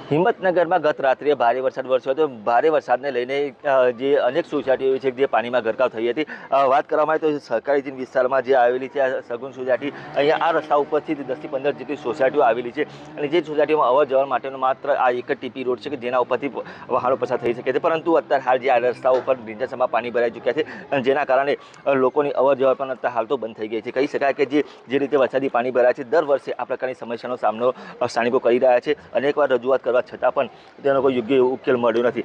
હિંમતનગરમાં ગત રાત્રે ભારે વરસાદ વરસ્યો હતો। ભારે વરસાદને લઈને જે અનેક સોસાયટીઓ છે જે પાણીમાં ગરકાવ થઈ હતી। વાત કરવામાં આવે તો સરકારી જીન વિસ્તારમાં જે આવેલી છે આ સગુન સોસાયટી, અહીંયા આ રસ્તા ઉપરથી 10 થી 15 જેટલી સોસાયટીઓ આવેલી છે અને જે સોસાયટીઓમાં અવર જવર માટેનો માત્ર આ એક જ ટીપી રોડ છે કે જેના ઉપરથી વાહનો પસાર થઈ શકે છે, પરંતુ અત્યારે હાલ જે આ રસ્તા ઉપર રીંછાસમાં પાણી ભરાઈ ચૂક્યા છે અને જેના કારણે લોકોની અવર જવર પણ અત્યારે હાલ તો બંધ થઈ ગઈ છે। કહી શકાય કે જે રીતે વરસાદી પાણી ભરાય છે દર વર્ષે આ પ્રકારની સમસ્યાનો સામનો સ્થાનિકો કરી રહ્યા છે। અનેકવાર રજૂઆત કરવા છતાં પણ તેનો કોઈ યોગ્ય ઉકેલ મળ્યો નથી।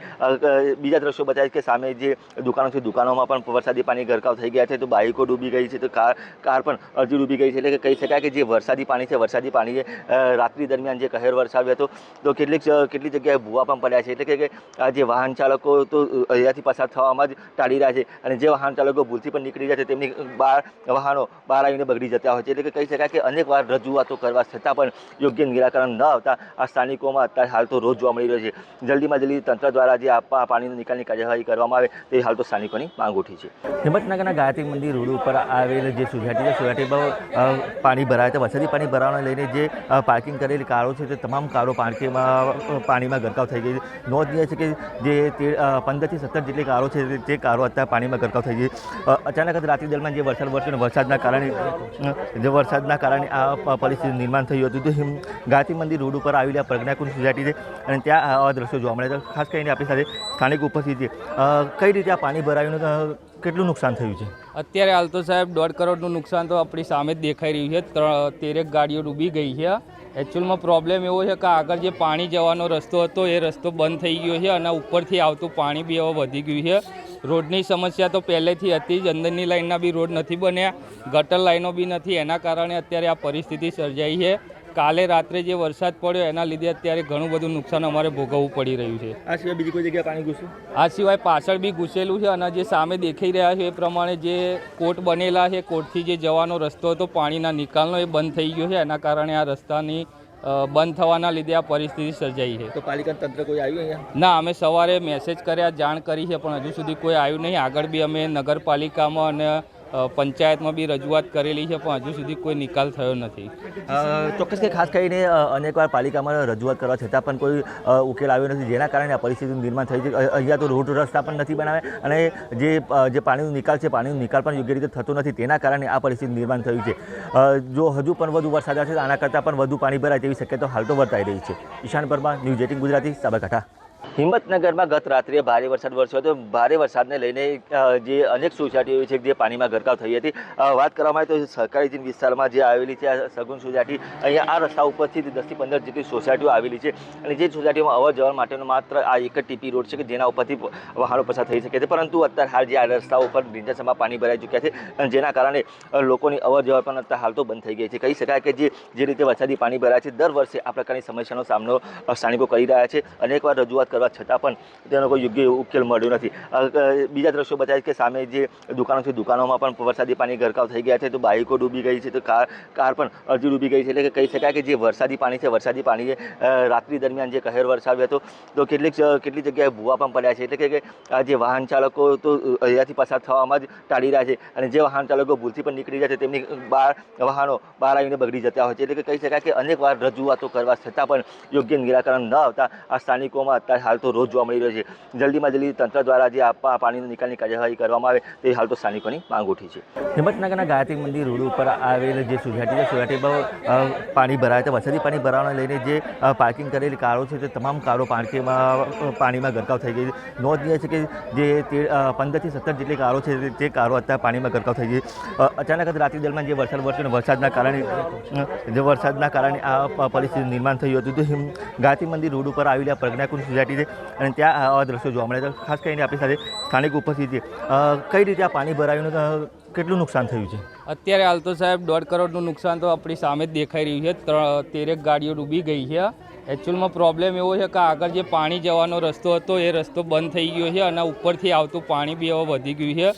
બીજા દ્રશ્યો બતાવે કે સામે જે દુકાનો છે દુકાનોમાં પણ વરસાદી પાણી ગરકાવ થઈ ગયા છે, તો બાઇકો ડૂબી ગઈ છે, તો કાર પણ અડધી ડૂબી ગઈ છે। એટલે કે કહી શકાય કે જે વરસાદી પાણી છે વરસાદી પાણીએ રાત્રિ દરમિયાન જે કહેર વરસાવ્યો હતો તો કેટલી જગ્યાએ ભૂવા પણ પડ્યા છે। એટલે કે આ જે વાહન ચાલકો તો અહીંયાથી પસાર થવામાં જ ટાળી રહ્યા છે અને જે વાહન ચાલકો ભૂલથી પણ નીકળી જાય છે તેમની વાહનો બહાર આવીને બગડી જતા હોય છે। એટલે કે કહી શકાય કે અનેકવાર રજૂઆતો કરવા છતાં પણ યોગ્ય નિરાકરણ ન આવતા આ સ્થાનિકોમાં અત્યારે હાલ તો રોજ જોવા મળી રહ્યો છે। જલ્દીમાં જલ્દી તંત્ર દ્વારા જે પાણીનો નિકાલની કાર્યવાહી કરવામાં આવે તે હાલ તો સ્થાનિકોની માંગ ઉઠી છે। હિંમતનગરના ગાયત્રી મંદિર રોડ ઉપર આવેલ જે સોસાયટી છે સોસાયટીમાં પાણી ભરાય તો વરસાદી પાણી ભરાવાને લઈને જે પાર્કિંગ કરેલી કારો છે તે તમામ કારો પાણીમાં ગરકાવ થઈ ગઈ છે। નોંધનીય છે કે જે 15 થી 17 જેટલી કારો છે તે કારો અત્યારે પાણીમાં ગરકાવ થઈ ગઈ। અચાનક જ રાત્રિ દરમિયાન જે વરસાદ વરસ્યો અને વરસાદના કારણે આ પરિસ્થિતિનું નિર્માણ થયું હતું। તો ગાયત્રી મંદિર રોડ ઉપર આવેલી પ્રજ્ઞાકુંજ સોસાયટી છે અને ત્યાં આવા દ્રશ્યો જોવા મળે તો ખાસ કરીને આપણી સાથે સ્થાનિક ઉપસ્થિત છે। કઈ રીતે આ પાણી ભરાયું, કેટલું નુકસાન થયું છે? અત્યારે હાલ તો સાહેબ 1.5 કરોડનું નુકસાન તો આપણી સામે જ દેખાઈ રહ્યું છે। 13 ગાડીઓ ડૂબી ગઈ છે। એકચ્યુઅલમાં પ્રોબ્લેમ એવો છે કે આગળ જે પાણી જવાનો રસ્તો હતો એ રસ્તો બંધ થઈ ગયો છે અને ઉપરથી આવતું પાણી બી હવે વધી ગયું છે। રોડની સમસ્યા તો પહેલેથી હતી જ, અંદરની લાઇનના બી રોડ નથી બન્યા, ગટર લાઈનો બી નથી, એના કારણે અત્યારે આ પરિસ્થિતિ સર્જાઈ છે। કાલે રાત્રે જે વરસાદ પડ્યો એના લીધે અત્યારે ઘણું બધું નુકસાન અમારે ભોગવવું પડી રહ્યું છે। આ સિવાય બીજી કોઈ જગ્યાએ પાણી ઘૂસ્યું? આ સિવાય પાછળ બી ઘૂસેલું છે અને જે સામે દેખાઈ રહ્યા છે એ પ્રમાણે જે કોટ બનેલા છે, કોટથી જે જવાનો રસ્તો હતો પાણીના નિકાલનો એ બંધ થઈ ગયો છે, એના કારણે આ રસ્તાની બંધ થવાના લીધે આ પરિસ્થિતિ સર્જાઈ છે। તો પાલિકા તંત્ર કોઈ આવ્યું અહીંયા? ના, અમે સવારે મેસેજ કર્યા, જાણ કરી છે, પણ હજુ સુધી કોઈ આવ્યું નહીં। આગળ બી અમે નગરપાલિકામાં અને પંચાયતમાં બી રજૂઆત કરેલી છે પણ હજુ સુધી કોઈ નિકાલ થયો નથી। ચોક્કસ કે ખાસ કરીને અનેકવાર પાલિકામાં રજૂઆત કરવા છતાં પણ કોઈ ઉકેલ આવ્યો નથી, જેના કારણે આ પરિસ્થિતિનું નિર્માણ થઈ છે। અહીંયા તો રોડ રસ્તા પણ નથી બનાવ્યા અને જે પાણીનો નિકાલ છે પાણીનો નિકાલ પણ યોગ્ય રીતે થતો નથી, તેના કારણે આ પરિસ્થિતિનું નિર્માણ થયું છે। જો હજુ પણ વધુ વરસાદ આવશે તો આના કરતાં પણ વધુ પાણી ભરાય તેવી શક્યતા હાલ તો વર્તાઈ રહી છે। ઈશાન પરમાર, ન્યૂઝ 18 ગુજરાતી, સાબરકાંઠા। હિંમતનગરમાં ગત રાત્રે ભારે વરસાદ વરસ્યો હતો। ભારે વરસાદને લઈને જે અનેક સોસાયટીઓ છે જે પાણીમાં ગરકાવ થઈ હતી। વાત કરવામાં આવે તો સરકારી જીન વિસ્તારમાં જે આવેલી છે આ સગુન સોસાયટી, અહીંયા આ રસ્તા ઉપરથી 10 થી 15 જેટલી સોસાયટીઓ આવેલી છે અને જે સોસાયટીઓમાં અવર જવર માટેનો માત્ર આ એક જ ટીપી રોડ છે કે જેના ઉપરથી વાહનો પસાર થઈ શકે છે, પરંતુ અત્યારે હાલ જે આ રસ્તા ઉપર રીંછાસમાં પાણી ભરાઈ ચૂક્યા છે અને જેના કારણે લોકોની અવર જવર પણ અત્યારે હાલ તો બંધ થઈ ગઈ છે। કહી શકાય કે જે રીતે વરસાદી પાણી ભરાય છે દર વર્ષે આ પ્રકારની સમસ્યાનો સામનો સ્થાનિકો કરી રહ્યા છે। અનેકવાર રજૂઆત કરવા છતાં પણ તેનો કોઈ યોગ્ય ઉકેલ મળ્યો નથી। બીજા દ્રશ્યો બતાવે કે સામે જે દુકાનો છે દુકાનોમાં પણ વરસાદી પાણી ગરકાવ થઈ ગયા છે, તો બાઇકો ડૂબી ગઈ છે, તો કાર પણ અડધી ડૂબી ગઈ છે। એટલે કે કહી શકાય કે જે વરસાદી પાણી છે વરસાદી પાણીએ રાત્રિ દરમિયાન જે કહેર વરસાવ્યો હતો તો કેટલી જગ્યાએ ભૂવા પણ પડ્યા છે। એટલે કે આ જે વાહન ચાલકો તો અહીંયાથી પસાર થવામાં જ ટાળી રહ્યા છે અને જે વાહન ચાલકો ભૂલથી પણ નીકળી જાય છે તેમની વાહનો બહાર આવીને બગડી જતા હોય છે। એટલે કે કહી શકાય કે અનેકવાર રજૂઆતો કરવા છતાં પણ યોગ્ય નિરાકરણ ન આવતા આ સ્થાનિકોમાં અત્યારે હાલ તો રોજ જોવા મળી રહ્યો છે। જલ્દીમાં જલ્દી તંત્ર દ્વારા જે પાણીનો નિકાલની કાર્યવાહી કરવામાં આવે તે હાલ તો સ્થાનિકોની માંગ ઉઠી છે। હિંમતનગરના ગાયત્રી મંદિર રોડ ઉપર આવેલ જે સોસાયટી છે સોસાયટીમાં પાણી ભરાય તો વરસાદી પાણી ભરાવાને લઈને જે પાર્કિંગ કરેલી કારો છે તે તમામ કારો પાણીમાં ગરકાવ થઈ ગઈ છે। નોંધનીય છે કે જે 15 થી 17 જેટલી કારો છે તે કારો અત્યારે પાણીમાં ગરકાવ થઈ ગઈ। અચાનક જ રાત્રિ દરમિયાન જે વરસાદ વરસ્યો અને વરસાદના કારણે આ પરિસ્થિતિનું નિર્માણ થયું હતું। તો ગાયત્રી મંદિર રોડ ઉપર આવેલી પ્રજ્ઞાકુંજ સોસાયટી છે અને ત્યાં આવા દ્રશ્યો જોવા મળે તો ખાસ કરીને આપણી સાથે સ્થાનિક ઉપસ્થિત છે। કઈ રીતે આ પાણી ભરાયું, કેટલું નુકસાન થયું છે? અત્યારે હાલ તો સાહેબ 1.5 કરોડનું નુકસાન તો આપણી સામે જ દેખાઈ રહ્યું છે। 13 ગાડીઓ ડૂબી ગઈ છે। એકચ્યુઅલમાં પ્રોબ્લેમ એવો છે કે આગળ જે પાણી જવાનો રસ્તો હતો એ રસ્તો બંધ થઈ ગયો છે અને ઉપરથી આવતું પાણી બી હવે વધી ગયું છે।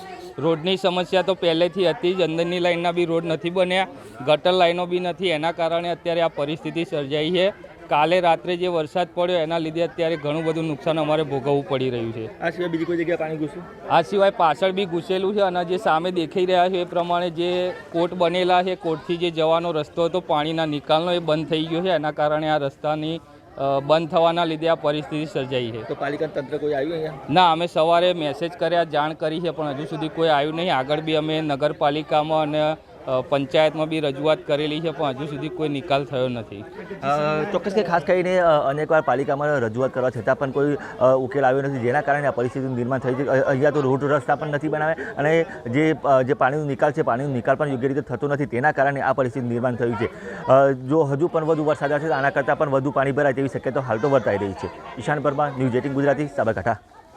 રોડની સમસ્યા તો પહેલેથી હતી જ, અંદરની લાઇનના બી રોડ નથી બન્યા, ગટર લાઈનો બી નથી, એના કારણે અત્યારે આ પરિસ્થિતિ સર્જાઈ છે। કાલે રાત્રે જે વરસાદ પડ્યો એના લીધે અત્યારે ઘણું બધું નુકસાન અમારે ભોગવવું પડી રહ્યું છે। આ સિવાય બીજી કોઈ જગ્યાએ પાણી ઘૂસ્યું? આ સિવાય પાછળ બી ઘૂસેલું છે અને જે સામે દેખાઈ રહ્યા છે એ પ્રમાણે જે કોટ બનેલા છે, કોટથી જે જવાનો રસ્તો હતો પાણીના નિકાલનો એ બંધ થઈ ગયો છે, એના કારણે આ રસ્તાની બંધ થવાના લીધે આ પરિસ્થિતિ સર્જાઈ છે. તો પાલિકા તંત્ર કોઈ આવ્યું અહીંયા? ના, અમે સવારે મેસેજ કર્યા, જાણ કરી છે, પણ હજુ સુધી કોઈ આવ્યું નહીં. આગળ બી અમે નગરપાલિકામાં અને પંચાયતમાં બી રજૂઆત કરેલી છે, પણ હજુ સુધી કોઈ નિકાલ થયો નથી. ચોક્કસ કે ખાસ કરીને અનેકવાર પાલિકામાં રજૂઆત કરવા છતાં પણ કોઈ ઉકેલ આવ્યો નથી, જેના કારણે આ પરિસ્થિતિનું નિર્માણ થયું છે. અહીંયા તો રોડ રસ્તા પણ નથી બનાવ્યા અને જે પાણીનો નિકાલ છે, પાણીનો નિકાલ પણ યોગ્ય રીતે થતો નથી. તેના કારણે આ પરિસ્થિતિનું નિર્માણ થયું છે. જો હજુ પણ વધુ વરસાદ આવશે તો આના કરતાં પણ વધુ પાણી ભરાય તેવી શક્યતા હાલ તો વર્તાઈ રહી છે. ઈશાન પરમાર, ન્યૂઝ 18 ગુજરાતી, સાબરકાંઠા.